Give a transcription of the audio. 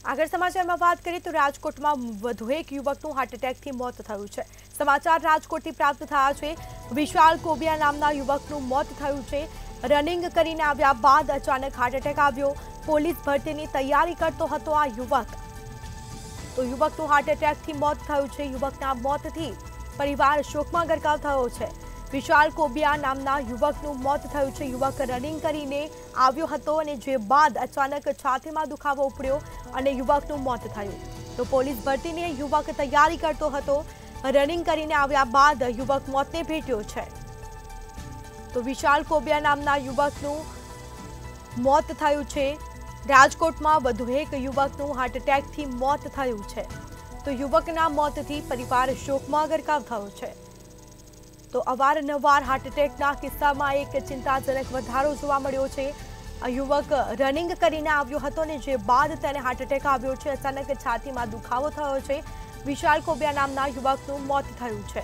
આગળ સમાચારમાં વાત કરીએ તો રાજકોટમાં વધુ એક યુવકનું હાર્ટ એટેકથી મોત થયું છે। સમાચાર રાજકોટથી પ્રાપ્ત થયા છે। વિશાલ કોબિયા નામના યુવકનું મોત થયું છે। રનિંગ કરીને આવ્યા બાદ અચાનક હાર્ટ એટેક આવ્યો। પોલીસ ભરતીની તૈયારી કરતો હતો આ યુવક, તો યુવકનું હાર્ટ એટેકથી મોત થયું છે। યુવકના મોતથી પરિવાર શોકમાં ગરકાવ થયો છે। વિશાલ કોબિયા નામના યુવકનું મોત થયું છે। યુવક રનિંગ કરીને આવ્યો હતો અને જે બાદ અચાનક છાતીમાં દુખાવો ઉપડ્યો અને યુવકનું મોત થયું। તો પોલીસ ભરતીની યુવક તૈયારી કરતો હતો। રનિંગ કરીને આવ્યા બાદ યુવક મોતને ભેટ્યો છે। તો વિશાલ કોબિયા નામના યુવકનું મોત થયું છે। રાજકોટમાં વધુ એક યુવકનું હાર્ટ એટેકથી મોત થયું છે। તો યુવકના મોતથી પરિવાર શોકમાં ગરકાવ થયો છે। તો અવારનવાર હાર્ટ એટેકના કિસ્સામાં એક ચિંતાજનક વધારો જોવા મળ્યો છે। આ યુવક રનિંગ કરીને આવ્યો હતો અને જે બાદ તેને હાર્ટ એટેક આવ્યો છે। અચાનક છાતીમાં દુખાવો થયો છે। વિશાલ કોબિયા નામના યુવકનું મોત થયું છે।